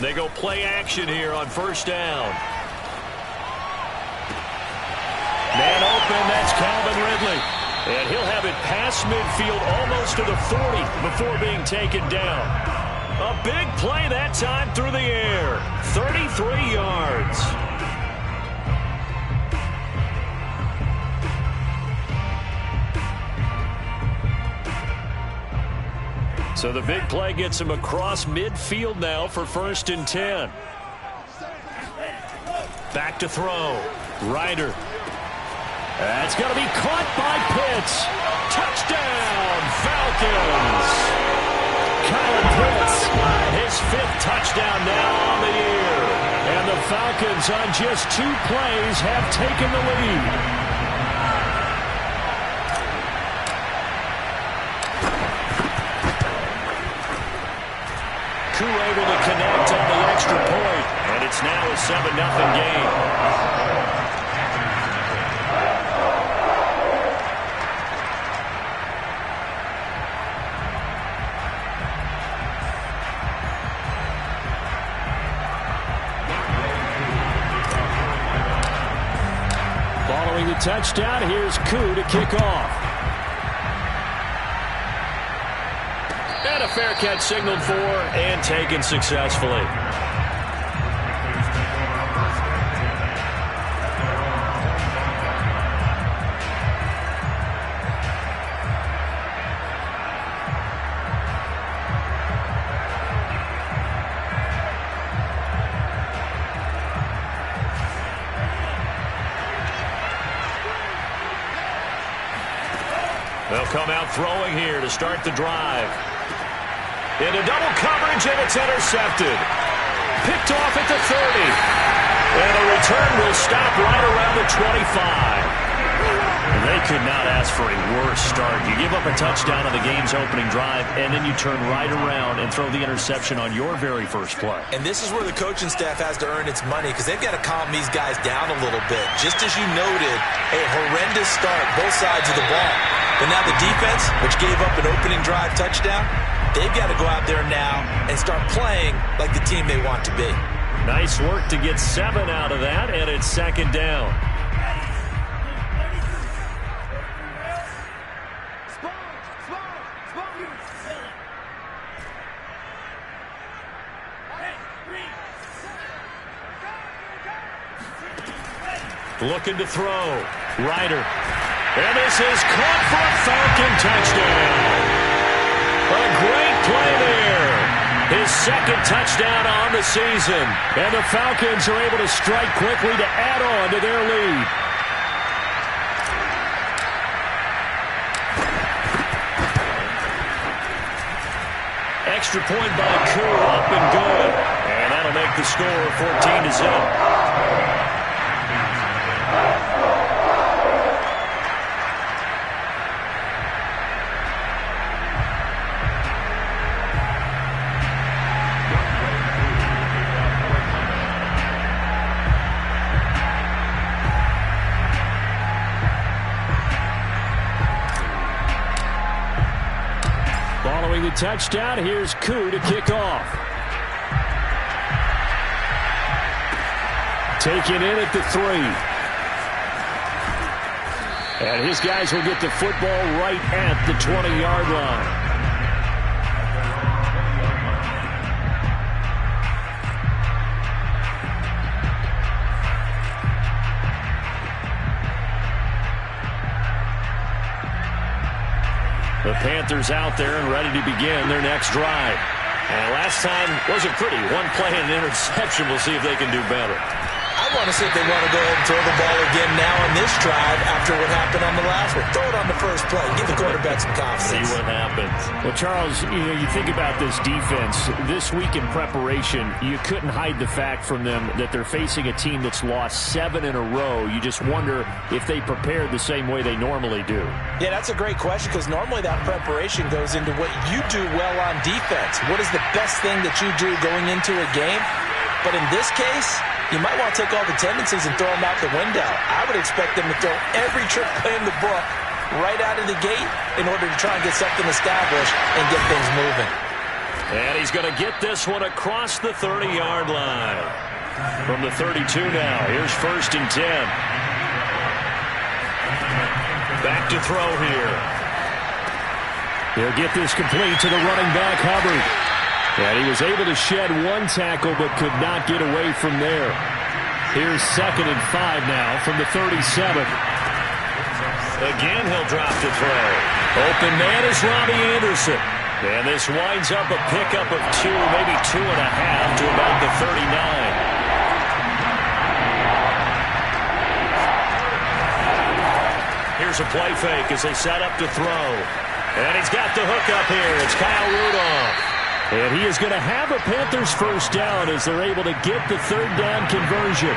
They go play action here on first down. Man open, that's Calvin Ridley. And he'll have it past midfield almost to the 40 before being taken down. A big play that time through the air. 33 yards. So the big play gets him across midfield now for 1st and 10. Back to throw. Ryder. That's going to be caught by Pitts. Touchdown, Falcons. Kyle Pitts, his 5th touchdown now on the year. And the Falcons on just 2 plays have taken the lead. Koo able to connect on the extra point. And it's now a 7-0 game. The touchdown. Here's Koo to kick off. And a fair catch signaled for and taken successfully. They'll come out throwing here to start the drive. Into double coverage, and it's intercepted. Picked off at the 30. And a return will stop right around the 25. They could not ask for a worse start. You give up a touchdown on the game's opening drive, and then you turn right around and throw the interception on your very first play. And this is where the coaching staff has to earn its money, because they've got to calm these guys down a little bit. Just as you noted, a horrendous start, both sides of the ball. But now the defense, which gave up an opening drive touchdown, they've got to go out there now and start playing like the team they want to be. Nice work to get 7 out of that, and it's 2nd down. Looking to throw. Ryder. And this is caught for a Falcon touchdown. A great play there. His 2nd touchdown on the season. And the Falcons are able to strike quickly to add on to their lead. Extra point by Koo, up and good. And that'll make the score 14-0. Following the touchdown, here's Koo to kick off. Taken in at the 3. And his guys will get the football right at the 20-yard line. The Panthers out there and ready to begin their next drive. And last time wasn't pretty. 1 play and an interception. We'll see if they can do better. I want to see if they want to go ahead and throw the ball again now on this drive after what happened on the last one. Throw it on the first play. Give the quarterback some confidence. See what happens. Well, Charles, you think about this defense. This week in preparation, you couldn't hide the fact from them that they're facing a team that's lost 7 in a row. You just wonder if they prepared the same way they normally do. Yeah, that's a great question, because normally that preparation goes into what you do well on defense. What is the best thing that you do going into a game? But in this case, you might want to take all the tendencies and throw them out the window. I would expect them to throw every trick play in the book right out of the gate in order to try and get something established and get things moving. And he's going to get this one across the 30-yard line. From the 32 now, here's 1st and 10. Back to throw here. He'll get this complete to the running back, Hubbard. And he was able to shed one tackle but could not get away from there. Here's 2nd and 5 now from the 37. Again, he'll drop to throw. Open man is Robbie Anderson. And this winds up a pickup of 2, maybe 2.5 to about the 39. Here's a play fake as they set up to throw. And he's got the hook up here. It's Kyle Rudolph. And he is going to have a Panthers 1st down as they're able to get the 3rd down conversion.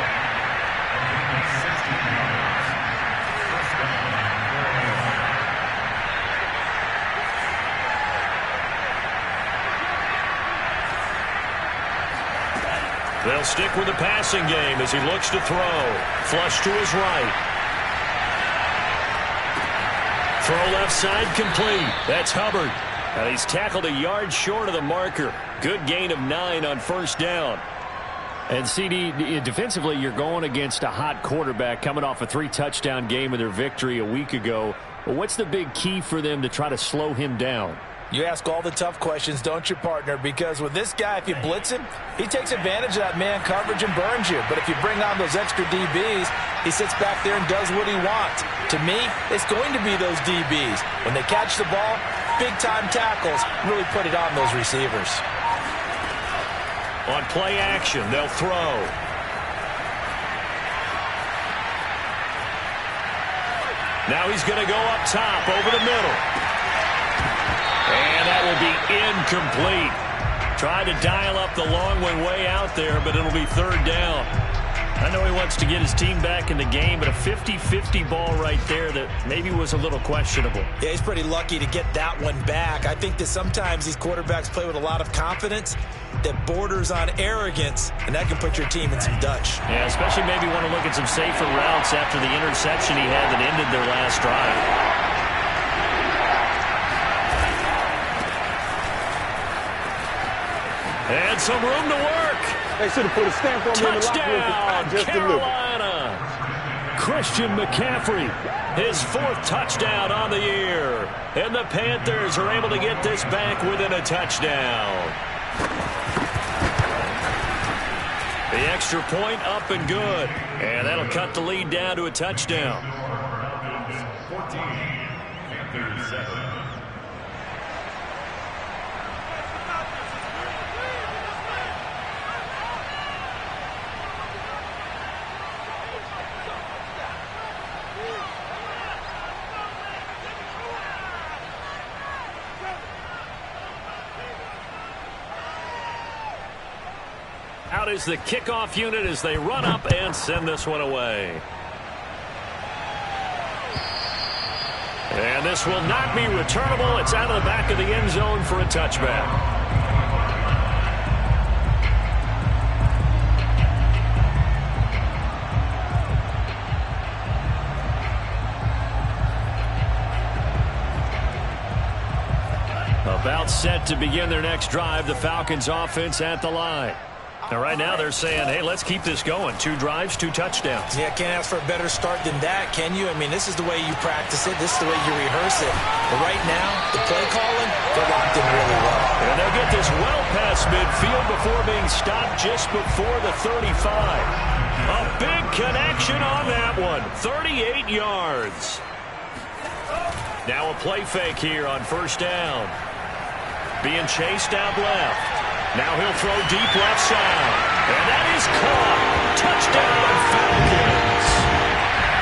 They'll stick with the passing game as he looks to throw. Flush to his right. Throw left side complete. That's Hubbard. And he's tackled a yard short of the marker. Good gain of 9 on 1st down. And CD, defensively, you're going against a hot quarterback coming off a 3-touchdown game in their victory a week ago. But what's the big key for them to try to slow him down? You ask all the tough questions, don't you, partner? Because with this guy, if you blitz him, he takes advantage of that man coverage and burns you. But if you bring on those extra DBs, he sits back there and does what he wants. To me, it's going to be those DBs. When they catch the ball, big-time tackles really put it on those receivers. On play action, they'll throw. Now he's going to go up top over the middle. And that will be incomplete. Tried to dial up the long one way out there, but it'll be 3rd down. I know he wants to get his team back in the game, but a 50-50 ball right there that maybe was a little questionable. Yeah, he's pretty lucky to get that one back. I think that sometimes these quarterbacks play with a lot of confidence that borders on arrogance, and that can put your team in some Dutch. Yeah, especially maybe want to look at some safer routes after the interception he had that ended their last drive. And some room to work. They should have put a stamp on touchdown, Carolina. Christian McCaffrey, his 4th touchdown on the year. And the Panthers are able to get this back within a touchdown. The extra point up and good. And that'll cut the lead down to a touchdown. 14, Panthers 7. Out is the kickoff unit as they run up and send this one away. And this will not be returnable. It's out of the back of the end zone for a touchback. About set to begin their next drive, the Falcons offense at the line. Now, right now, they're saying, hey, let's keep this going. 2 drives, 2 touchdowns. Yeah, can't ask for a better start than that, can you? I mean, this is the way you practice it. This is the way you rehearse it. But right now, the play calling, they're locked in really well. And they'll get this well past midfield before being stopped just before the 35. A big connection on that one. 38 yards. Now a play fake here on 1st down. Being chased out left. Now he'll throw deep left side. And that is caught. Touchdown, Falcons.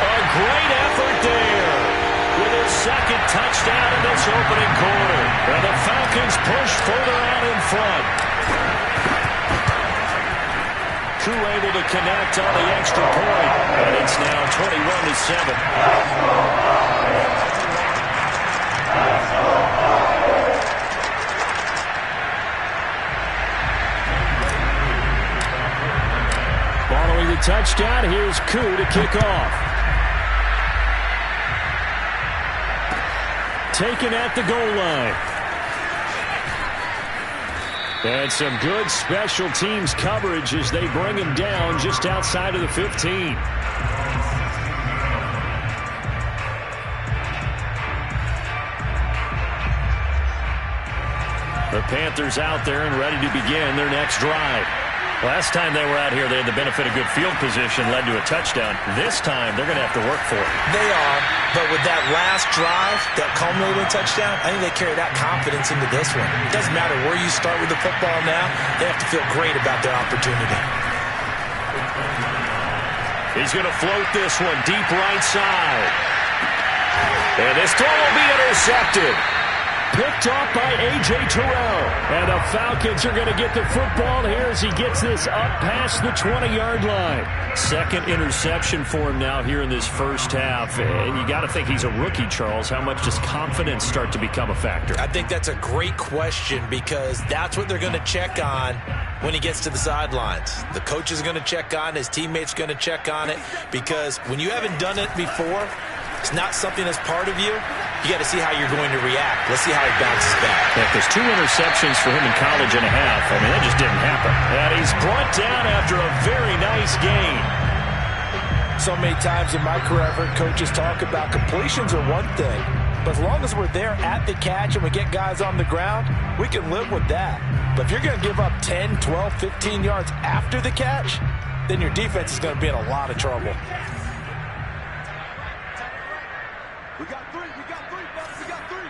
A great effort there with his 2nd touchdown in this opening quarter. And the Falcons push further out in front. Crew able to connect on the extra point. And it's now 21-7. Following the touchdown, here's Koo to kick off. Taken at the goal line. And some good special teams coverage as they bring him down just outside of the 15. The Panthers out there and ready to begin their next drive. Last time they were out here, they had the benefit of good field position, led to a touchdown. This time, they're going to have to work for it. They are, but with that last drive, that culminating touchdown, I think they carry that confidence into this one. It doesn't matter where you start with the football now. They have to feel great about their opportunity. He's going to float this one deep right side. And this throw will be intercepted. Picked off by A.J. Terrell. And the Falcons are going to get the football here as he gets this up past the 20-yard line. Second interception for him now here in this first half. And you got to think he's a rookie, Charles. How much does confidence start to become a factor? I think that's a great question because that's what they're going to check on when he gets to the sidelines. The coach is going to check on, his teammates are going to check on it, because when you haven't done it before, it's not something that's part of you. You got to see how you're going to react. Let's see how he bounces back. Yeah, there's 2 interceptions for him in college and a half. I mean, that just didn't happen. And he's brought down after a very nice gain. So many times in my career, I've heard coaches talk about completions are one thing, but as long as we're there at the catch and we get guys on the ground, we can live with that. But if you're going to give up 10, 12, 15 yards after the catch, then your defense is going to be in a lot of trouble. We got three, fellas, we got three.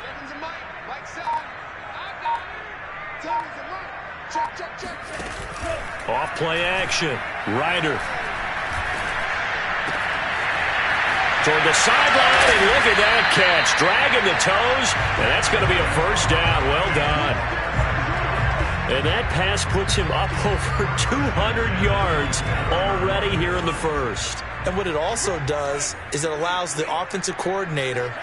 Seven's a Mike, Mike's side. I got it. Tony's a Mike. Check. Off play action. Ryder. Toward the sideline, and look at that catch. Dragging the toes, and that's going to be a first down. Well done. And that pass puts him up over 200 yards already here in the first. And what it also does is it allows the offensive coordinator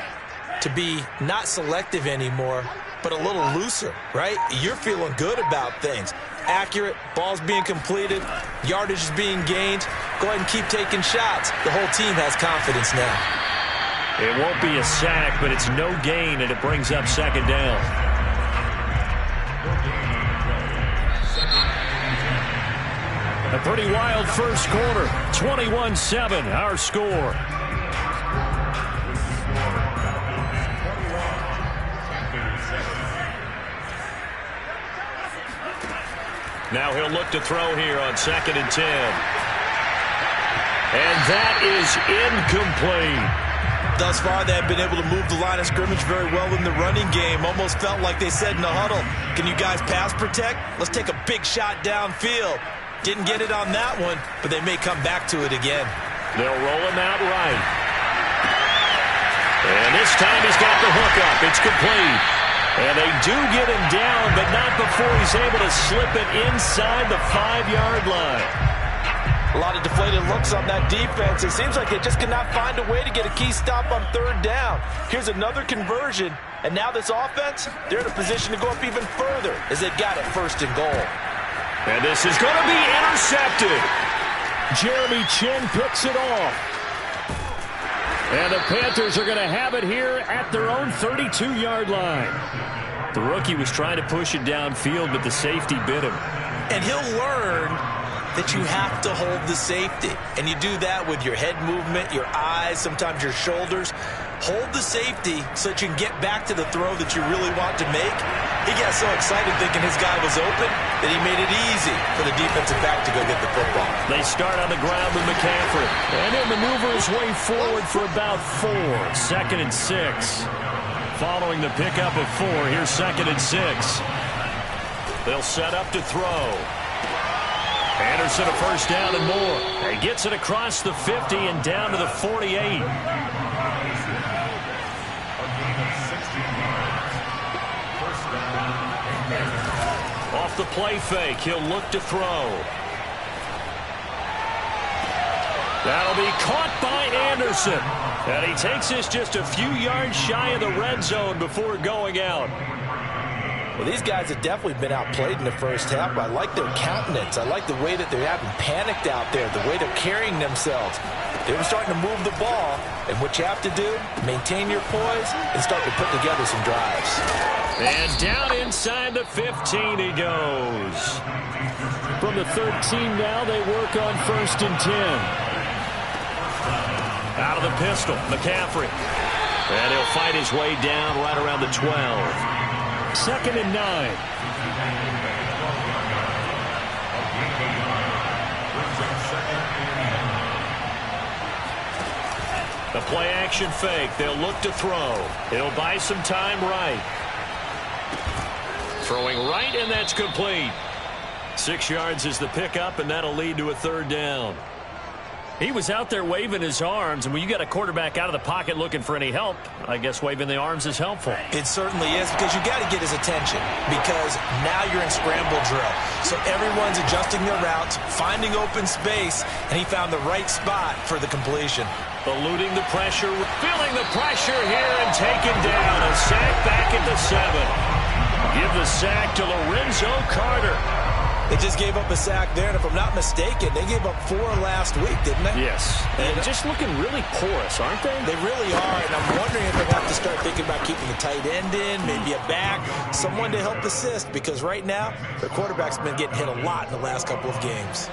to be not selective anymore, but a little looser, right? You're feeling good about things. Accurate, ball's being completed, yardage is being gained. Go ahead and keep taking shots. The whole team has confidence now. It won't be a sack, but it's no gain, and it brings up second down. A pretty wild first quarter. 21-7, our score. Now he'll look to throw here on 2nd and 10. And that is incomplete. Thus far, they have been able to move the line of scrimmage very well in the running game. Almost felt like they said in the huddle, can you guys pass protect? Let's take a big shot downfield. Didn't get it on that one, but they may come back to it again. They'll roll him out right. And this time he's got the hook up. It's complete. And they do get him down, but not before he's able to slip it inside the 5-yard line. A lot of deflated looks on that defense. It seems like they just cannot find a way to get a key stop on 3rd down. Here's another conversion, and now this offense, they're in a position to go up even further as they've got it 1st and goal. And this is going to be intercepted. Jeremy Chin picks it off. And the Panthers are going to have it here at their own 32-yard line. The rookie was trying to push it downfield, but the safety bit him. And he'll learn that you have to hold the safety. And you do that with your head movement, your eyes, sometimes your shoulders. Hold the safety so that you can get back to the throw that you really want to make. He got so excited thinking his guy was open that he made it easy for the defensive back to go get the football. They start on the ground with McCaffrey. And he'll maneuver his way forward for about 4. 2nd and 6. Following the pickup of 4, here's 2nd and 6. They'll set up to throw. Anderson a first down and more. He gets it across the 50 and down to the 48. Off the play fake, he'll look to throw. That'll be caught by Anderson. And he takes this just a few yards shy of the red zone before going out. Well, these guys have definitely been outplayed in the first half, but I like their countenance. I like the way that they haven't panicked out there, the way they're carrying themselves. They were starting to move the ball, and what you have to do, maintain your poise and start to put together some drives. And down inside the 15 he goes. From the 13 now, they work on 1st and 10. Out of the pistol, McCaffrey. And he'll fight his way down right around the 12. 2nd and 9. The play action fake. They'll look to throw. It'll buy some time right. Throwing right, and that's complete. 6 yards is the pickup, and that'll lead to a 3rd down. He was out there waving his arms, and when you got a quarterback out of the pocket looking for any help, I guess waving the arms is helpful. It certainly is, because you got to get his attention, because now you're in scramble drill. So everyone's adjusting their routes, finding open space, and he found the right spot for the completion. Eluding the pressure, feeling the pressure here, and taken down. A sack back at the 7. Give the sack to Lorenzo Carter. They just gave up a sack there, and if I'm not mistaken, they gave up 4 last week, didn't they? Yes. And just looking really porous, aren't they? They really are, and I'm wondering if they have to start thinking about keeping the tight end in, maybe a back, someone to help assist, because right now, their quarterback's been getting hit a lot in the last couple of games.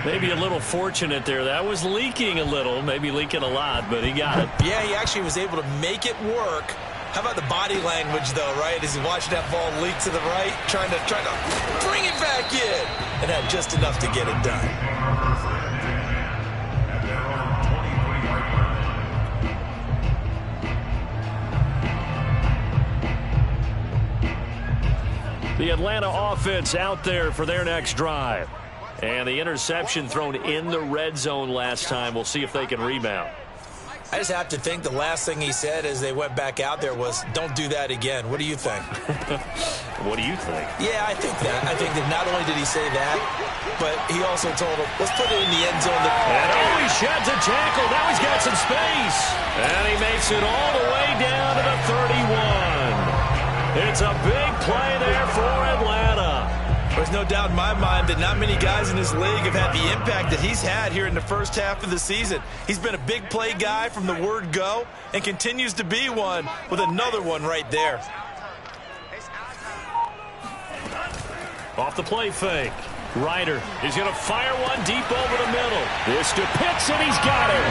Maybe a little fortunate there. That was leaking a little, maybe leaking a lot, but he got it. Yeah, he actually was able to make it work. How about the body language, though, right? As he watched that ball leak to the right, trying to bring it back in, and had just enough to get it done. The Atlanta offense out there for their next drive. And the interception thrown in the red zone last time. We'll see if they can rebound. I just have to think the last thing he said as they went back out there was, don't do that again. What do you think? What do you think? Yeah, I think that. I think that not only did he say that, but he also told him, let's put it in the end zone. And he sheds a tackle. Now he's got some space. And he makes it all the way down to the 31. It's a big play there for Atlanta. There's no doubt in my mind that not many guys in this league have had the impact that he's had here in the first half of the season. He's been a big play guy from the word go and continues to be one with another one right there. Off the play fake. Ryder is going to fire one deep over the middle. This to Pitts, and he's got it.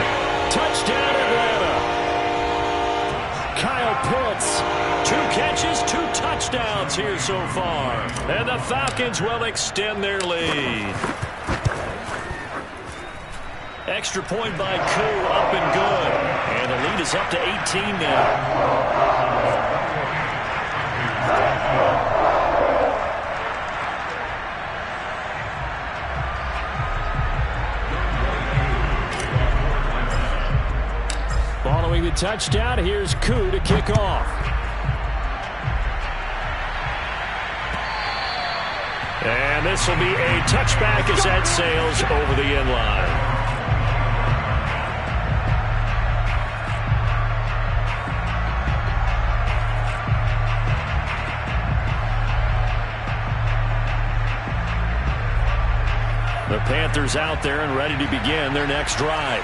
Touchdown, Atlanta. Kyle Pitts. 2 catches, 2 touchdowns here so far. And the Falcons will extend their lead. Extra point by Koo, up and good. And the lead is up to 18 now. Following the touchdown, here's Koo to kick off. And this will be a touchback as that sails over the end line. The Panthers out there and ready to begin their next drive.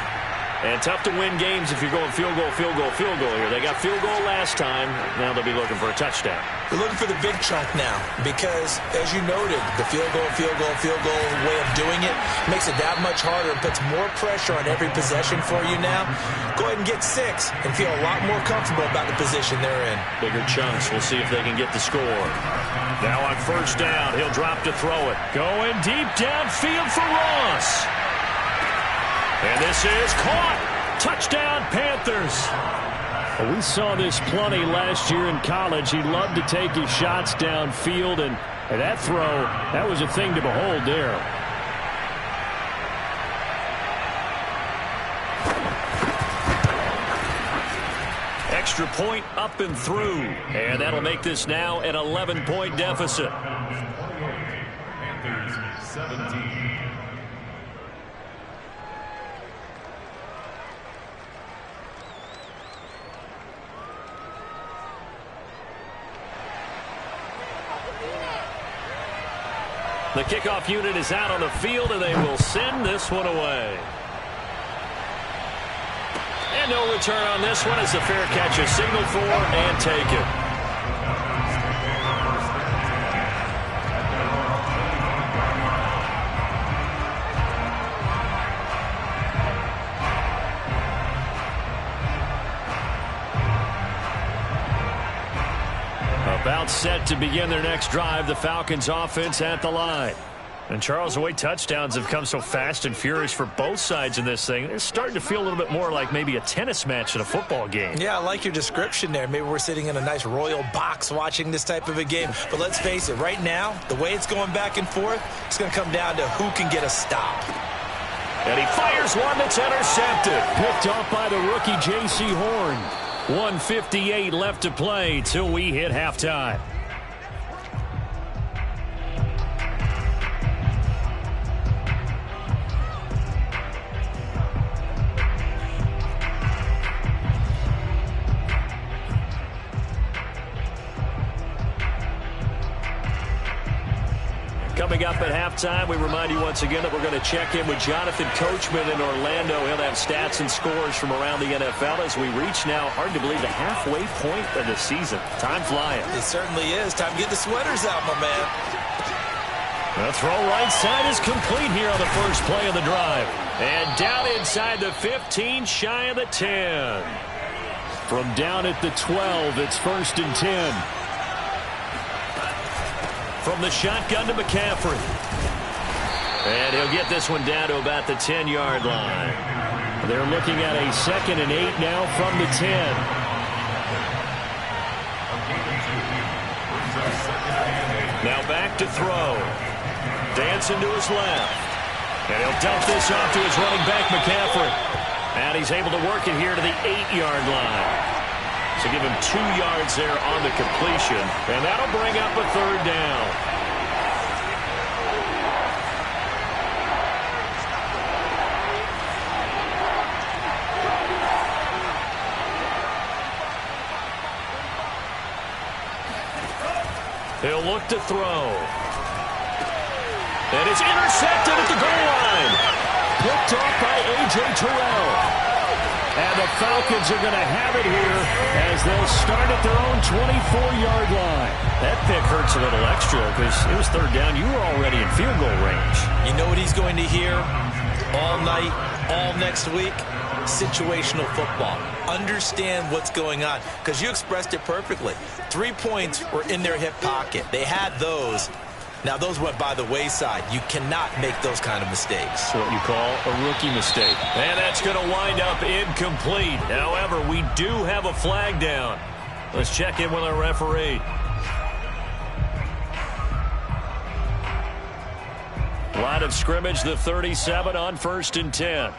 And tough to win games if you're going field goal, field goal, field goal here. They got field goal last time. Now they'll be looking for a touchdown. They're looking for the big chunk now because, as you noted, the field goal way of doing it makes it that much harder and puts more pressure on every possession for you now. Go ahead and get 6 and feel a lot more comfortable about the position they're in. Bigger chunks. We'll see if they can get the score. Now on first down, he'll drop to throw it. Going deep downfield for Ross. And this is caught. Touchdown, Panthers. Well, we saw this plenty last year in college. He loved to take his shots downfield, and that throw, that was a thing to behold there. Extra point up and through. And that'll make this now an 11-point deficit. Panthers 17. The kickoff unit is out on the field, and they will send this one away. And no return on this one as the fair catch is signaled for and taken. About set to begin their next drive, the Falcons offense at the line. And Charles, the way touchdowns have come so fast and furious for both sides in this thing, it's starting to feel a little bit more like maybe a tennis match in a football game. Yeah, I like your description there. Maybe we're sitting in a nice royal box watching this type of a game. But let's face it, right now, the way it's going back and forth, it's going to come down to who can get a stop. And he fires one that's intercepted. Picked off by the rookie J.C. Horn. 1:58 left to play till we hit halftime. Coming up at halftime, we remind you once again that we're going to check in with Jonathan Coachman in Orlando. He'll have stats and scores from around the NFL as we reach now, hard to believe, the halfway point of the season. Time flying. It certainly is. Time to get the sweaters out, my man. The throw right side is complete here on the first play of the drive. And down inside the 15, shy of the 10. From down at the 12, it's 1st and 10. From the shotgun to McCaffrey. And he'll get this one down to about the 10-yard line. They're looking at a 2nd and 8 now from the 10. Now back to throw. Dancing to his left. And he'll dump this off to his running back, McCaffrey. And he's able to work it here to the 8-yard line. So give him 2 yards there on the completion. And that'll bring up a 3rd down. He'll look to throw. And it's intercepted at the goal line. Picked off by A.J. Terrell. And the Falcons are going to have it here as they'll start at their own 24-yard line. That pick hurts a little extra because it was 3rd down. You were already in field goal range. You know what he's going to hear all night, all next week? Situational football. Understand what's going on because you expressed it perfectly. 3 points were in their hip pocket. They had those. Now, those went by the wayside. You cannot make those kind of mistakes. That's what you call a rookie mistake. And that's going to wind up incomplete. However, we do have a flag down. Let's check in with our referee. Line of scrimmage, the 37 on 1st and 10.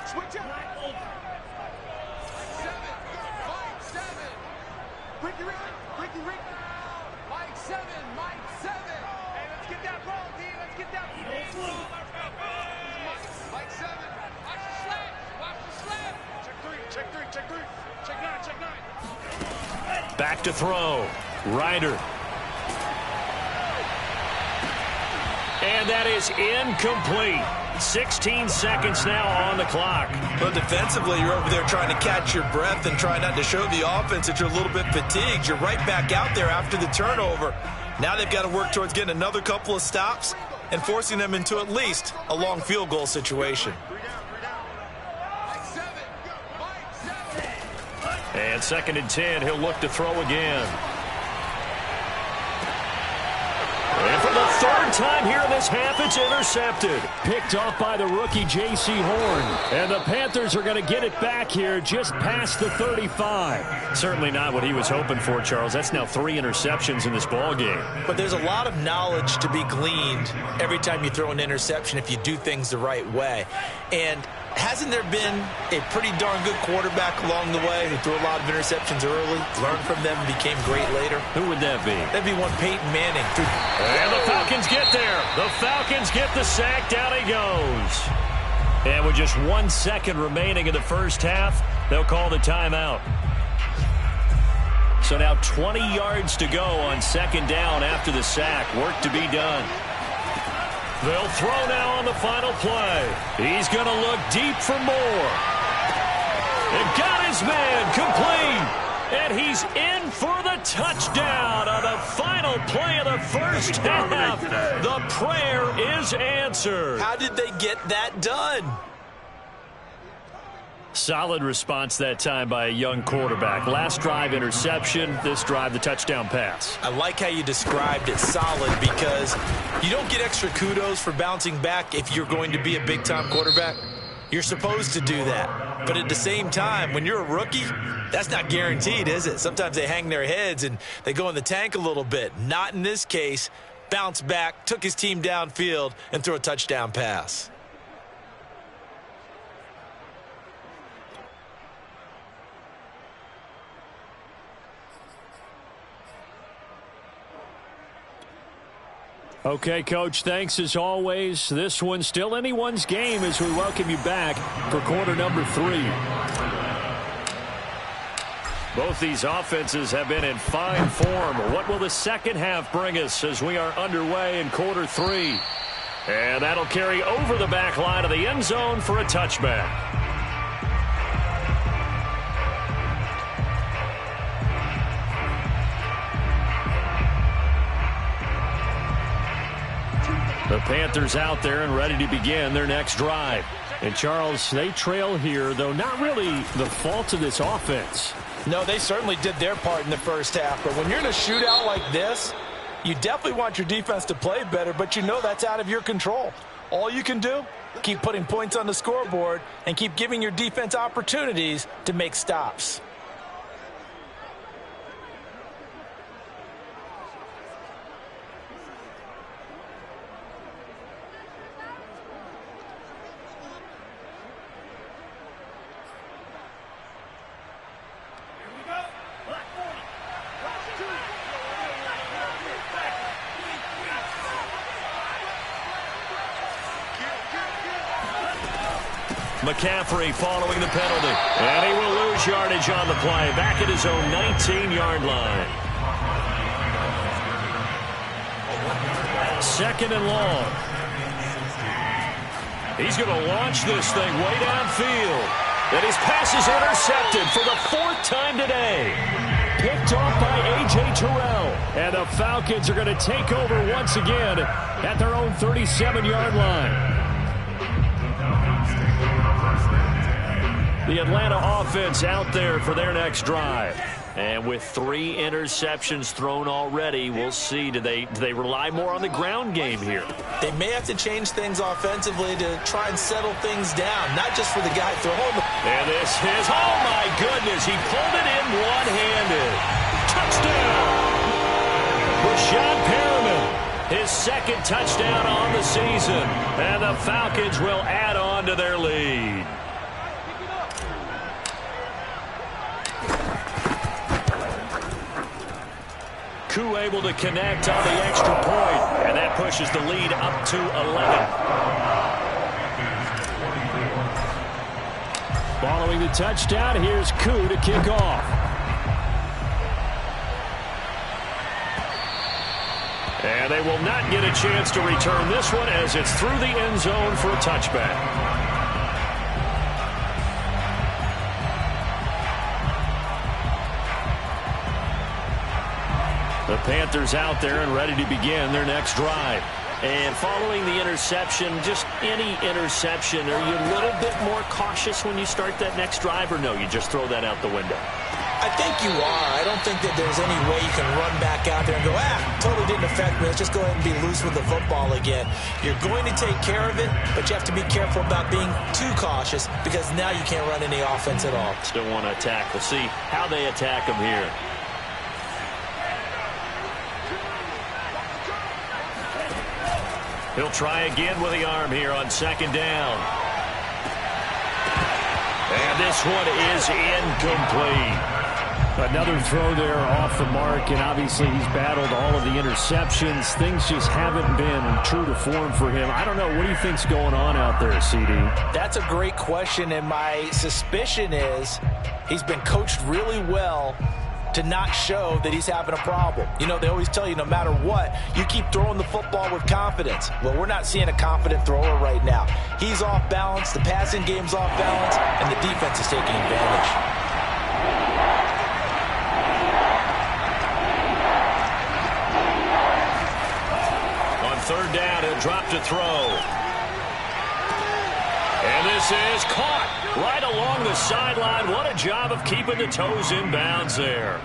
Switch up. 7. Mike 7. Ricky. Mike 7. Hey, let's get that ball, D. Let's get that ball. Mike 7. Watch the slap. Watch the slap. Check 3. Check 9. Back to throw. Ryder. And that is incomplete. 16 seconds now on the clock. But defensively, you're over there trying to catch your breath and try not to show the offense that you're a little bit fatigued. You're right back out there after the turnover. Now they've got to work towards getting another couple of stops and forcing them into at least a long field goal situation. And 2nd and 10, he'll look to throw again. And for the 3rd time here in this half, it's intercepted. Picked off by the rookie J.C. Horn. And the Panthers are going to get it back here just past the 35. Certainly not what he was hoping for, Charles. That's now 3 interceptions in this ball game. But there's a lot of knowledge to be gleaned every time you throw an interception if you do things the right way. And hasn't there been a pretty darn good quarterback along the way who threw a lot of interceptions early, learned from them, and became great later? Who would that be? That'd be one Peyton Manning. And the Falcons get there. The Falcons get the sack. Down he goes. And with just 1 second remaining in the first half, they'll call the timeout. So now 20 yards to go on second down after the sack. Work to be done. They'll throw now on the final play. He's going to look deep for more. And got his man complete. And he's in for the touchdown on the final play of the first half. The prayer is answered. How did they get that done? Solid response that time by a young quarterback. Last drive, interception. This drive, the touchdown pass. I like how you described it, solid, because you don't get extra kudos for bouncing back if you're going to be a big-time quarterback. You're supposed to do that. But at the same time, when you're a rookie, that's not guaranteed, is it? Sometimes they hang their heads and they go in the tank a little bit. Not in this case. Bounced back, took his team downfield, and threw a touchdown pass. Okay, Coach, thanks as always. This one's still anyone's game as we welcome you back for quarter number 3. Both these offenses have been in fine form. What will the second half bring us as we are underway in quarter 3? And that'll carry over the back line of the end zone for a touchback. The Panthers out there and ready to begin their next drive. And, Charles, they trail here, though not really the fault of this offense. No, they certainly did their part in the first half. But when you're in a shootout like this, you definitely want your defense to play better, but you know that's out of your control. All you can do, keep putting points on the scoreboard and keep giving your defense opportunities to make stops. McCaffrey following the penalty. And he will lose yardage on the play. Back at his own 19-yard line. Second and long. He's going to launch this thing way downfield. And his pass is intercepted for the 4th time today. Picked off by A.J. Terrell. And the Falcons are going to take over once again at their own 37-yard line. The Atlanta offense out there for their next drive. And with 3 interceptions thrown already, we'll see. Do they rely more on the ground game here? They may have to change things offensively to try and settle things down, not just for the guy throwing the... And this is, oh my goodness, he pulled it in one-handed. Touchdown! Rashad Perriman, his 2nd touchdown on the season. And the Falcons will add on to their lead. Koo able to connect on the extra point, and that pushes the lead up to 11. Following the touchdown, here's Koo to kick off. And they will not get a chance to return this one as it's through the end zone for a touchback. The Panthers out there and ready to begin their next drive. And following the interception, just any interception, are you a little bit more cautious when you start that next drive, or no, you just throw that out the window? I think you are. I don't think that there's any way you can run back out there and go, totally didn't affect me. Let's just go ahead and be loose with the football again. You're going to take care of it, but you have to be careful about being too cautious because now you can't run any offense at all. Still want to attack. We'll see how they attack them here. He'll try again with the arm here on second down. And this one is incomplete. Another throw there off the mark, and obviously he's battled all of the interceptions. Things just haven't been true to form for him. I don't know. What do you think's going on out there, CD? That's a great question, and my suspicion is he's been coached really well to not show that he's having a problem. You know, they always tell you no matter what, you keep throwing the football with confidence. Well, we're not seeing a confident thrower right now. He's off balance, the passing game's off balance, and the defense is taking advantage. On third down, he'll drop to throw. And this is caught right along the sideline. What a job of keeping the toes in bounds there.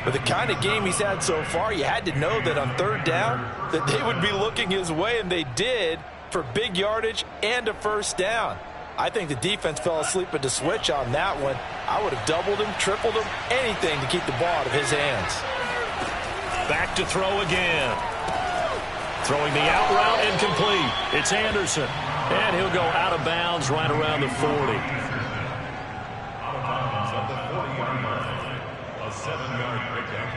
With the kind of game he's had so far, you had to know that on third down that they would be looking his way, and they did, for big yardage and a first down. I think the defense fell asleep at the switch on that one. I would have doubled him, tripled him, anything to keep the ball out of his hands. Back to throw again. Throwing the out route incomplete. It's Anderson. And he'll go out of bounds right around the 40. Out of bounds at the 40-yard line. A 7-yard pickup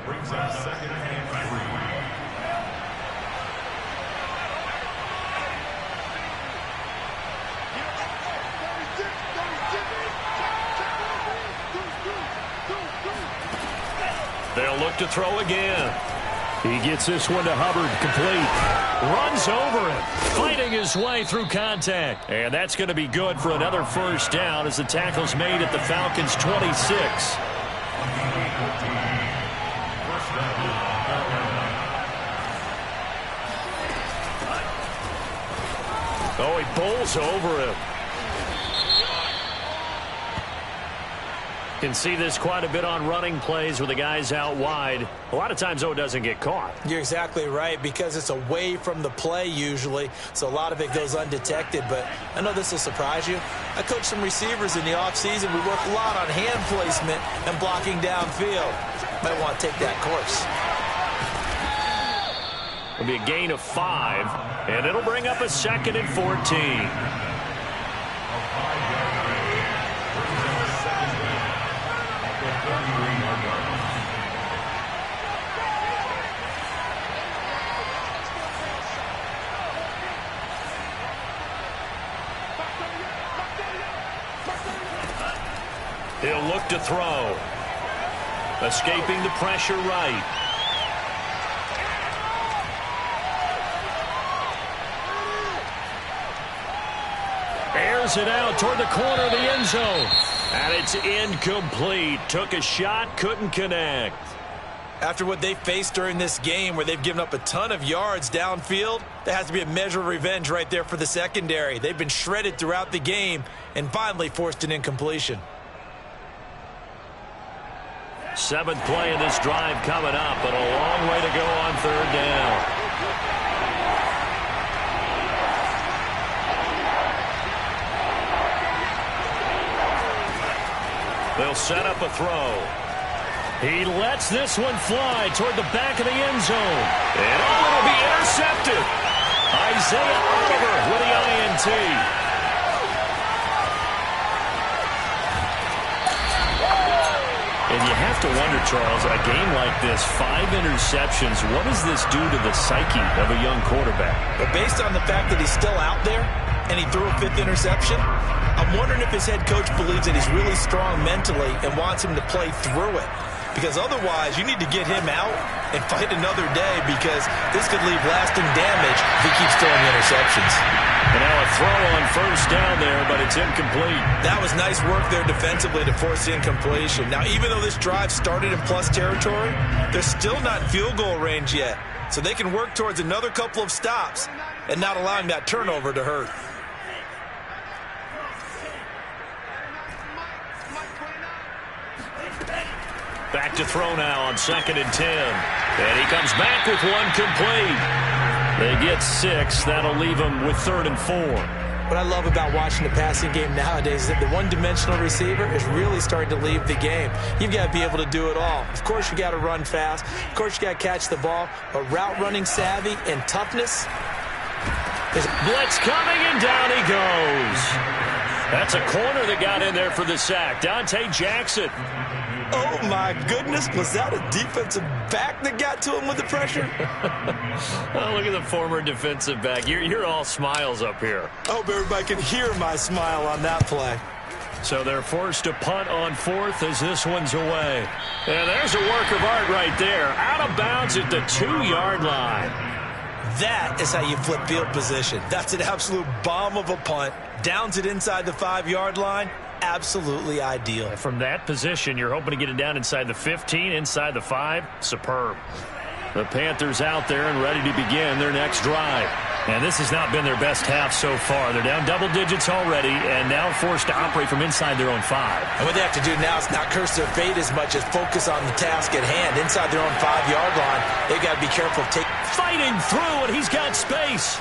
brings up second and 3. They'll look to throw again. He gets this one to Hubbard, complete. Runs over him, fighting his way through contact. And that's going to be good for another first down as the tackle's made at the Falcons' 26. Oh, he bowls over him. Can see this quite a bit on running plays with the guys out wide. A lot of times, though, it doesn't get caught. You're exactly right, because it's away from the play usually, so a lot of it goes undetected. But I know this will surprise you. I coached some receivers in the offseason. We work a lot on hand placement and blocking downfield. Might want to take that course. It'll be a gain of 5, and it'll bring up a 2nd and 14. He'll look to throw. Escaping the pressure right. Airs it out toward the corner of the end zone. And it's incomplete. Took a shot, couldn't connect. After what they faced during this game where they've given up a ton of yards downfield, there has to be a measure of revenge right there for the secondary. They've been shredded throughout the game and finally forced an incompletion. 7th play of this drive coming up, but a long way to go on third down. They'll set up a throw. He lets this one fly toward the back of the end zone. And it'll be intercepted. Isaiah Oliver with the INT. And you have to wonder, Charles, a game like this, 5 interceptions, what does this do to the psyche of a young quarterback? But based on the fact that he's still out there and he threw a 5th interception, I'm wondering if his head coach believes that he's really strong mentally and wants him to play through it. Because otherwise, you need to get him out and fight another day, because this could leave lasting damage if he keeps throwing interceptions. And now a throw on first down there, but it's incomplete. That was nice work there defensively to force the incompletion. Now, even though this drive started in plus territory, they're still not in field goal range yet. So they can work towards another couple of stops and not allowing that turnover to hurt. Back to throw now on 2nd and 10. And he comes back with one complete. They get 6. That'll leave them with 3rd and 4. What I love about watching the passing game nowadays is that the one-dimensional receiver is really starting to leave the game. You've got to be able to do it all. Of course, you got to run fast. Of course, you got to catch the ball. But route running savvy and toughness is... Blitz coming, and down he goes. That's a corner that got in there for the sack. Dante Jackson. Oh, my goodness. Was that a defensive back that got to him with the pressure? Oh, look at the former defensive back. You're all smiles up here. I hope everybody can hear my smile on that play. So they're forced to punt on 4th as this one's away. And there's a work of art right there. Out of bounds at the 2-yard line. That is how you flip field position. That's an absolute bomb of a punt. Downs it inside the 5-yard line. Absolutely ideal. From that position, you're hoping to get it down inside the 15, inside the 5. Superb. The Panthers out there and ready to begin their next drive. And this has not been their best half so far. They're down double digits already and now forced to operate from inside their own 5. And what they have to do now is not curse their fate as much as focus on the task at hand. Inside their own 5-yard line, they've got to be careful. Fighting through, and he's got space.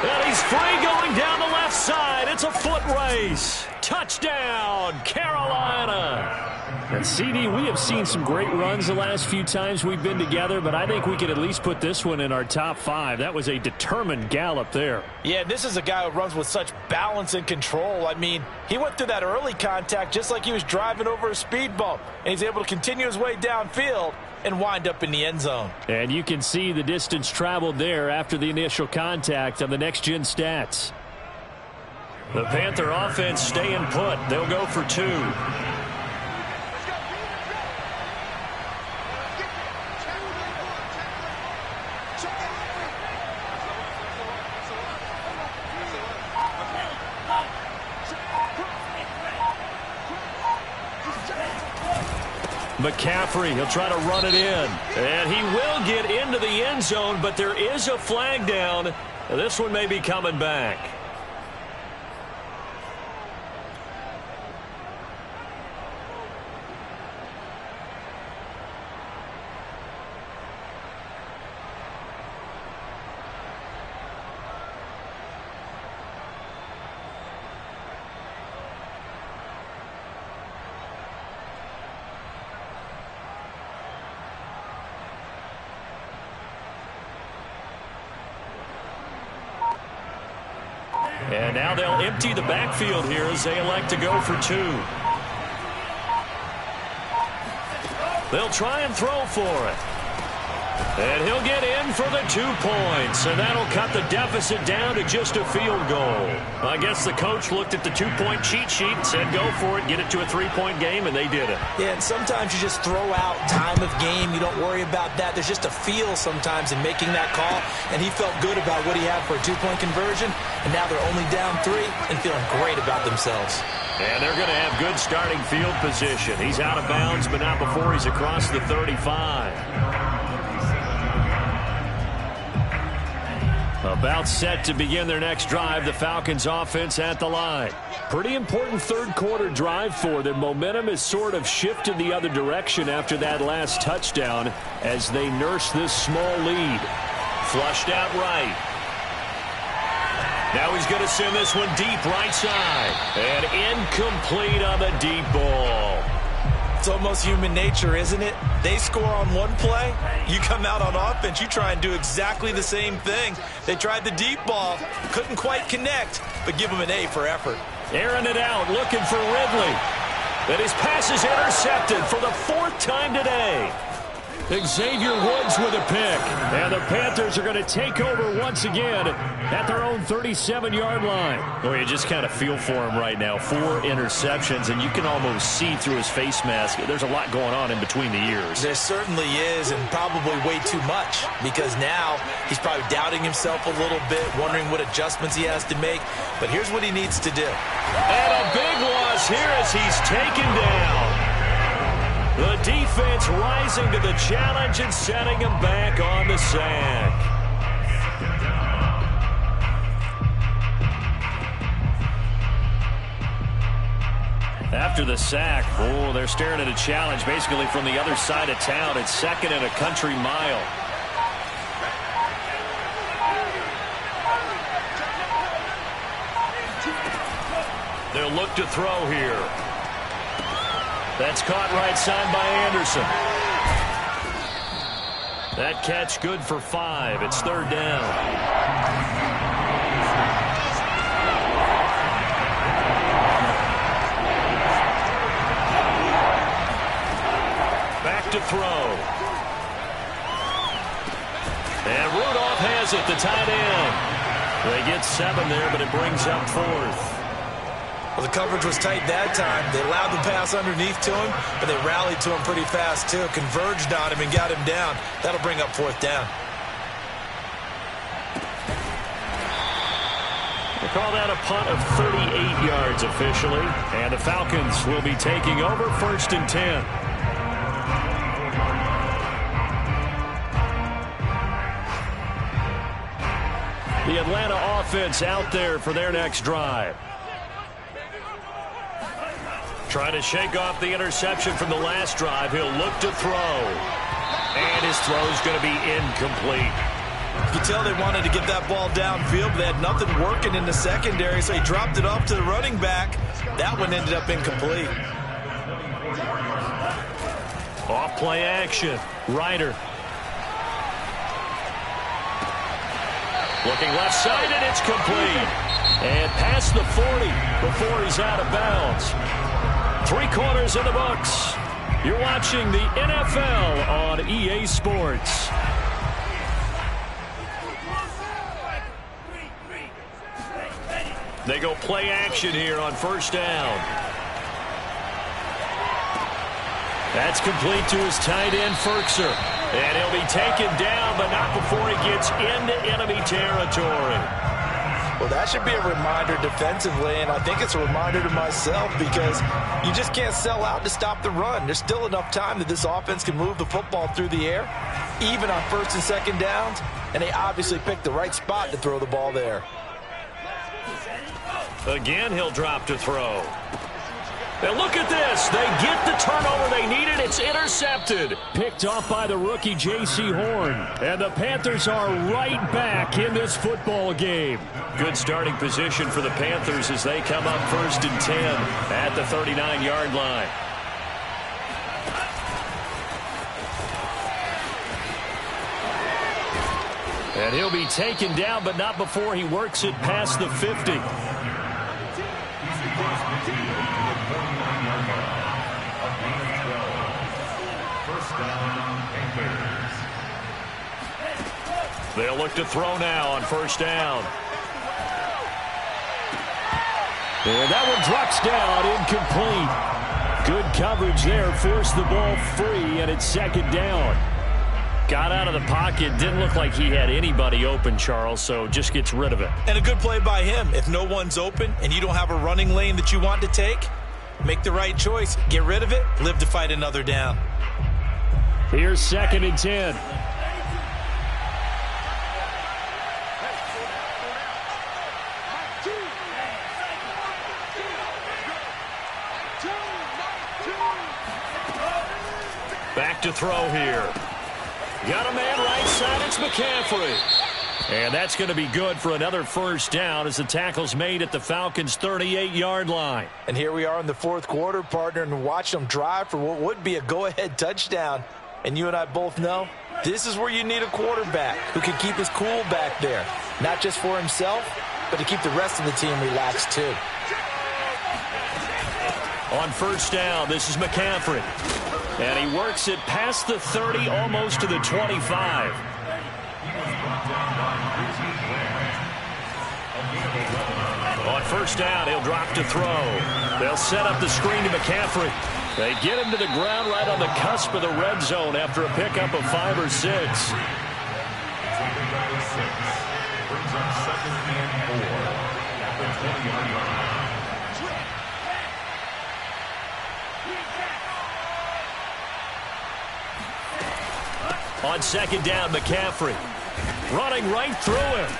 And he's free going down the left side. It's a foot race. Touchdown, Carolina. And CD, we have seen some great runs the last few times we've been together, but I think we could at least put this one in our top 5. That was a determined gallop there. Yeah, this is a guy who runs with such balance and control. I mean, he went through that early contact just like he was driving over a speed bump, and he's able to continue his way downfield and wind up in the end zone. And you can see the distance traveled there after the initial contact on the next-gen stats. The Panther offense staying put. They'll go for 2. McCaffrey, he'll try to run it in. And he will get into the end zone, but there is a flag down. This one may be coming back. And now they'll empty the backfield here as they elect to go for 2. They'll try and throw for it. And he'll get in for the 2 points. And that'll cut the deficit down to just a field goal. I guess the coach looked at the 2-point cheat sheet and said go for it, get it to a 3-point game, and they did it. Yeah, and sometimes you just throw out time of game. You don't worry about that. There's just a feel sometimes in making that call. And he felt good about what he had for a 2-point conversion. And now they're only down 3 and feeling great about themselves. And they're going to have good starting field position. He's out of bounds, but not before he's across the 35. About set to begin their next drive, the Falcons offense at the line. Pretty important third-quarter drive for them. Momentum has sort of shifted the other direction after that last touchdown as they nurse this small lead. Flushed out right. Now he's going to send this one deep right side. And incomplete on the deep ball. It's almost human nature, isn't it? They score on one play. You come out on offense, you try and do exactly the same thing. They tried the deep ball, couldn't quite connect, but give them an A for effort. Airing it out, looking for Ridley. And his pass is intercepted for the 4th time today. Xavier Woods with a pick. And the Panthers are going to take over once again at their own 37-yard line. Well, you just kind of feel for him right now. 4 interceptions, and you can almost see through his face mask. There's a lot going on in between the ears. There certainly is, and probably way too much, because now he's probably doubting himself a little bit, wondering what adjustments he has to make. But here's what he needs to do. And a big loss here as he's taken down. The defense rising to the challenge and setting him back on the sack. After the sack, they're staring at a challenge basically from the other side of town. It's 2nd and a country mile. They'll look to throw here. That's caught right side by Anderson. That catch good for 5. It's 3rd down. Back to throw. And Rudolph has it, the tight end. They get 7 there, but it brings up 4th. Well, the coverage was tight that time. They allowed the pass underneath to him, but they rallied to him pretty fast, too. Converged on him and got him down. That'll bring up 4th down. We'll call that a punt of 38 yards officially. And the Falcons will be taking over 1st and 10. The Atlanta offense out there for their next drive. Trying to shake off the interception from the last drive. He'll look to throw. And his throw's going to be incomplete. You can tell they wanted to get that ball downfield, but they had nothing working in the secondary, so he dropped it off to the running back. That one ended up incomplete. Off play action. Ryder. Looking left side, and it's complete. And past the 40 before he's out of bounds. 3 quarters in the books. You're watching the NFL on EA Sports. They go play action here on 1st down. That's complete to his tight end, Ferkser. And he'll be taken down, but not before he gets into enemy territory. Well, that should be a reminder defensively, and I think it's a reminder to myself because you just can't sell out to stop the run. There's still enough time that this offense can move the football through the air, even on 1st and 2nd downs, and they obviously picked the right spot to throw the ball there. Again, he'll drop to throw. And look at this. They get the turnover they needed. It's intercepted. Picked off by the rookie J.C. Horn. And the Panthers are right back in this football game. Good starting position for the Panthers as they come up 1st and 10 at the 39-yard line. And he'll be taken down, but not before he works it past the 50. They'll look to throw now on 1st down. And that one drops down, incomplete. Good coverage there, forced the ball free, and it's 2nd down. Got out of the pocket, didn't look like he had anybody open, Charles, so just gets rid of it. And a good play by him. If no one's open and you don't have a running lane that you want to take, make the right choice. Get rid of it, live to fight another down. Here's 2nd and 10. Back to throw here. Got a man right side. It's McCaffrey. And that's going to be good for another 1st down as the tackle's made at the Falcons' 38-yard line. And here we are in the 4th quarter, partner, and watch them drive for what would be a go-ahead touchdown. And you and I both know this is where you need a quarterback who can keep his cool back there. Not just for himself, but to keep the rest of the team relaxed too. On 1st down, this is McCaffrey. And he works it past the 30, almost to the 25. On 1st down, he'll drop to throw. They'll set up the screen to McCaffrey. They get him to the ground right on the cusp of the red zone after a pickup of 5 or 6. On 2nd down, McCaffrey running right through him.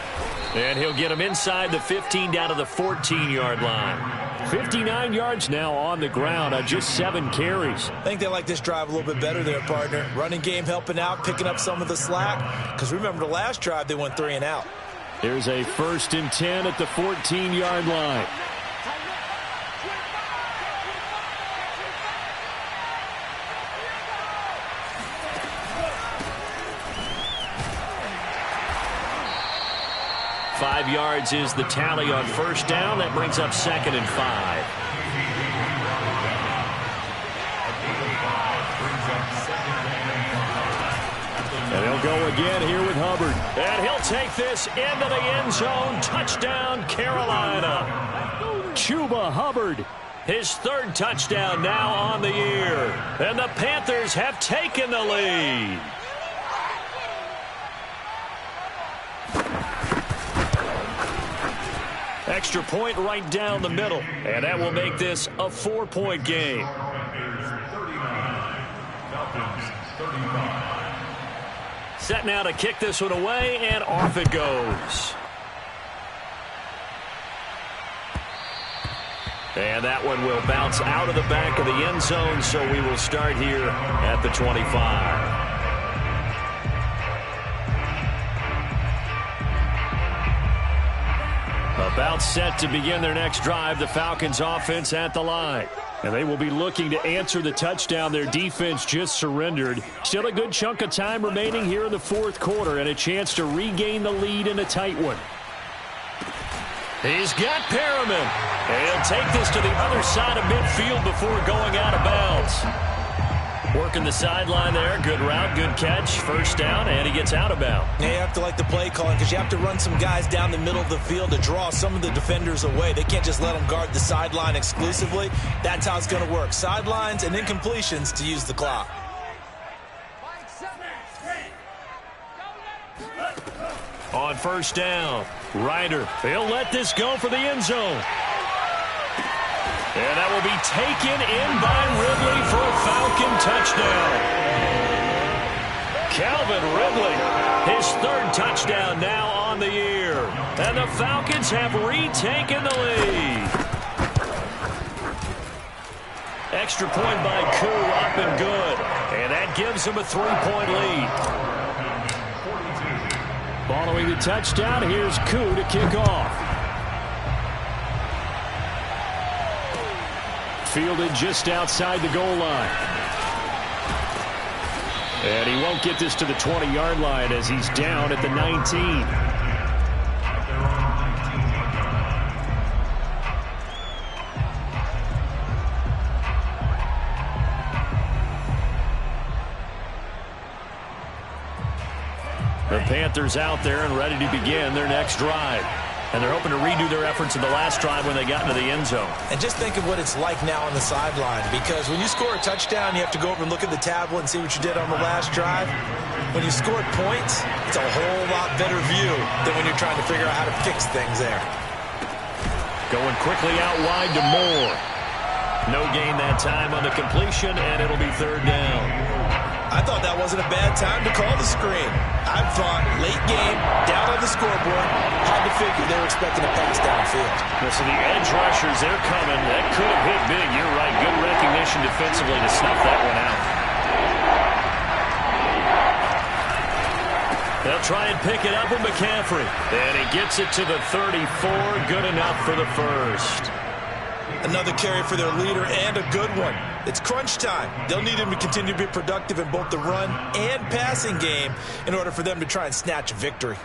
And he'll get him inside the 15 down to the 14-yard line. 59 yards now on the ground on just 7 carries. I think they like this drive a little bit better there, partner. Running game helping out, picking up some of the slack. Because remember the last drive, they went 3 and out. Here's a 1st and 10 at the 14-yard line. Five yards is the tally on 1st down. That brings up 2nd and 5. And they'll They'll go again here with Hubbard. And he'll take this into the end zone. Touchdown, Carolina. Chuba Hubbard. His third touchdown now on the year. And the Panthers have taken the lead. Extra point right down the middle. And that will make this a 4-point game. Set now to kick this one away, and off it goes. And that one will bounce out of the back of the end zone, so we will start here at the 25. About set to begin their next drive, the Falcons offense at the line. And they will be looking to answer the touchdown their defense just surrendered. Still a good chunk of time remaining here in the fourth quarter and a chance to regain the lead in a tight one. He's got Perriman. And he'll take this to the other side of midfield before going out of bounds. Working the sideline there. Good route, good catch. First down, and he gets out of bounds. Yeah, you have to like the play calling because you have to run some guys down the middle of the field to draw some of the defenders away. They can't just let them guard the sideline exclusively. That's how it's going to work. Sidelines and incompletions to use the clock. On first down, Ryder. He'll let this go for the end zone. And that will be taken in by Ridley for a Falcon touchdown. Calvin Ridley, his third touchdown now on the year. And the Falcons have retaken the lead. Extra point by Koo, up and good. And that gives him a 3-point lead. Following the touchdown, here's Koo to kick off. Fielded just outside the goal line. And he won't get this to the 20-yard line as he's down at the 19. The Panthers out there and ready to begin their next drive. And they're hoping to redo their efforts in the last drive when they got into the end zone. And just think of what it's like now on the sideline, because when you score a touchdown, you have to go over and look at the tablet and see what you did on the last drive. When you scored points, it's a whole lot better view than when you're trying to figure out how to fix things there. Going quickly out wide to Moore. No gain that time on the completion, and it'll be third down. I thought that wasn't a bad time to call the screen. I thought late game, down on the scoreboard, had to figure they were expecting a pass downfield. So the edge rushers, they're coming. That could have hit big. You're right. Good recognition defensively to snuff that one out. They'll try and pick it up with McCaffrey. And he gets it to the 34. Good enough for the first. Another carry for their leader and a good one. It's crunch time. They'll need him to continue to be productive in both the run and passing game in order for them to try and snatch a victory.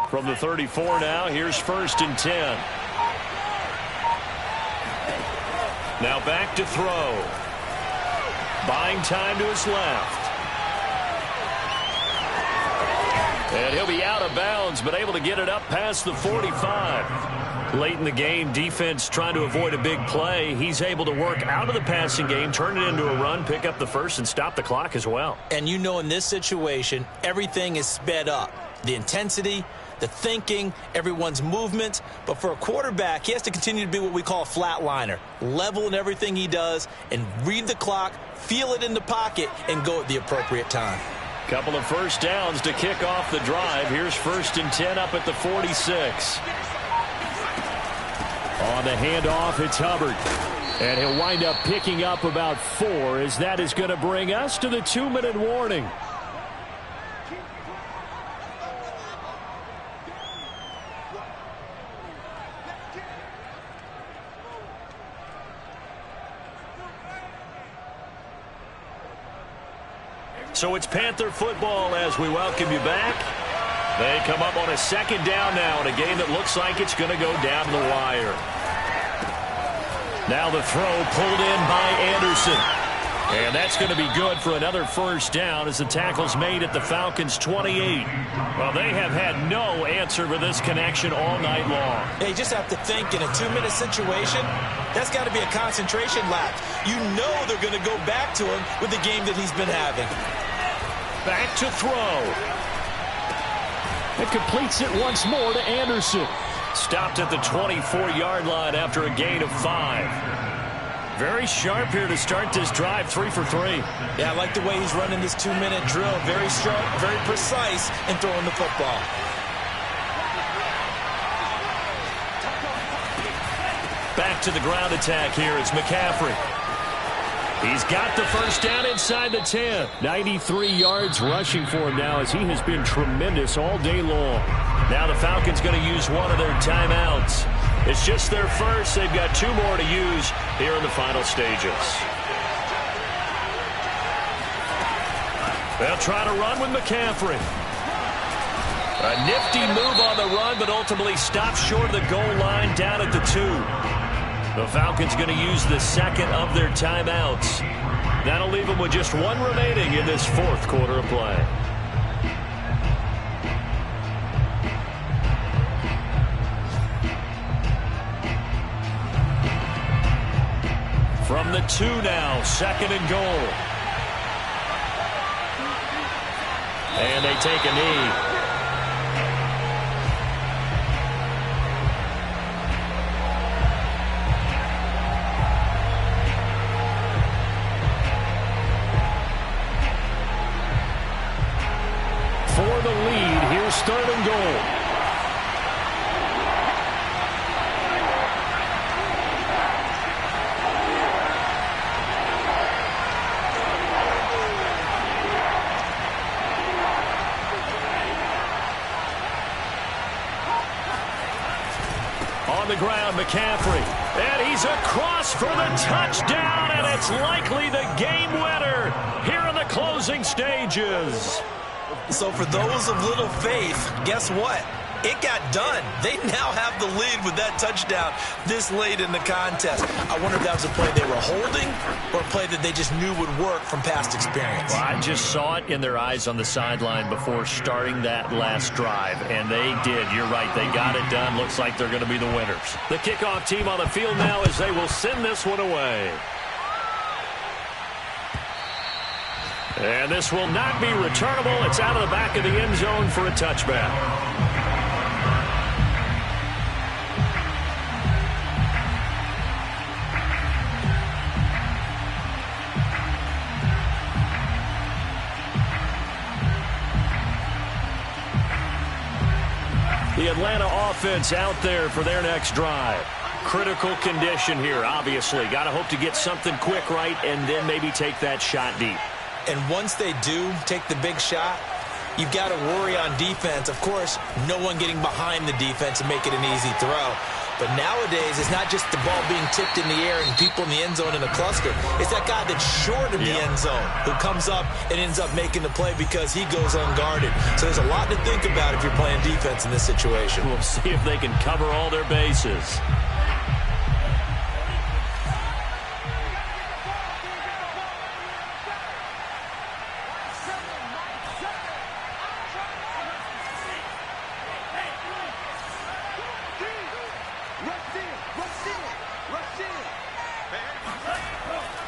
From the 34 now, here's first and 10. Now back to throw. Buying time to his left. And he'll be out of bounds, but able to get it up past the 45. Late in the game, defense trying to avoid a big play. He's able to work out of the passing game, turn it into a run, pick up the first, and stop the clock as well. And you know in this situation, everything is sped up. The intensity, the thinking, everyone's movement. But for a quarterback, he has to continue to be what we call a flatliner. Level in everything he does and read the clock, feel it in the pocket, and go at the appropriate time. Couple of first downs to kick off the drive. Here's first and 10 up at the 46. On the handoff, it's Hubbard. And he'll wind up picking up about 4 as that is going to bring us to the 2-minute warning. So it's Panther football as we welcome you back. They come up on a second down now in a game that looks like it's going to go down the wire. Now the throw pulled in by Anderson. And that's going to be good for another first down as the tackle's made at the Falcons' 28. Well, they have had no answer for this connection all night long. Yeah, you just have to think in a 2-minute situation, that's got to be a concentration lapse. You know they're going to go back to him with the game that he's been having. Back to throw. It completes it once more to Anderson. Stopped at the 24-yard line after a gain of 5. Very sharp here to start this drive, 3 for 3. Yeah, I like the way he's running this 2-minute drill. Very sharp, very precise in throwing the football. Back to the ground attack here. It's McCaffrey. He's got the first down inside the 10. 93 yards rushing for him now as he has been tremendous all day long. Now the Falcons going to use one of their timeouts. It's just their first. They've got 2 more to use here in the final stages. They'll try to run with McCaffrey. A nifty move on the run, but ultimately stopped short of the goal line down at the 2. The Falcons going to use the second of their timeouts. That'll leave them with just 1 remaining in this 4th quarter of play. From the 2 now, 2nd and goal. And they take a knee. For the lead, here's 3rd and goal. On the ground, McCaffrey. And he's across for the touchdown, and it's likely the game winner here in the closing stages. So for those of little faith, guess what? It got done. They now have the lead with that touchdown this late in the contest. I wonder if that was a play they were holding or a play that they just knew would work from past experience. Well, I just saw it in their eyes on the sideline before starting that last drive, and they did. You're right. They got it done. Looks like they're going to be the winners. The kickoff team on the field now as they will send this one away. And this will not be returnable. It's out of the back of the end zone for a touchback. The Atlanta offense out there for their next drive. Critical condition here, obviously. Got to hope to get something quick right and then maybe take that shot deep. And once they do take the big shot, you've got to worry on defense. Of course, no one getting behind the defense and make it an easy throw. But nowadays, it's not just the ball being tipped in the air and people in the end zone in a cluster. It's that guy that's short of the end zone who comes up and ends up making the play because he goes unguarded. So there's a lot to think about if you're playing defense in this situation. We'll see if they can cover all their bases.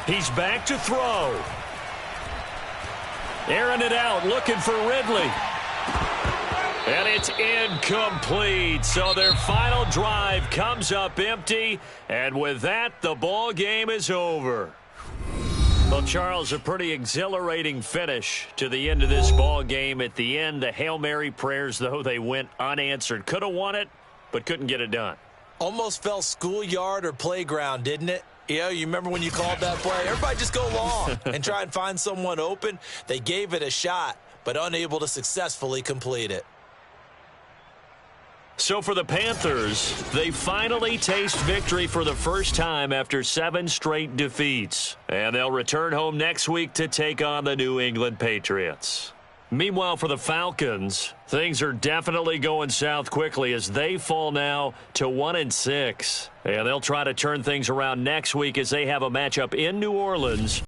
He's back to throw. Airing it out, looking for Ridley. And it's incomplete. So their final drive comes up empty. And with that, the ball game is over. Well, Charles, a pretty exhilarating finish to the end of this ball game. At the end, the Hail Mary prayers, though, they went unanswered. Could have won it, but couldn't get it done. Almost felt schoolyard or playground, didn't it? Yeah, you remember when you called that play? Everybody just go long and try and find someone open. They gave it a shot, but unable to successfully complete it. So for the Panthers, they finally taste victory for the first time after 7 straight defeats. And they'll return home next week to take on the New England Patriots. Meanwhile, for the Falcons, things are definitely going south quickly as they fall now to 1-6. And they'll try to turn things around next week as they have a matchup in New Orleans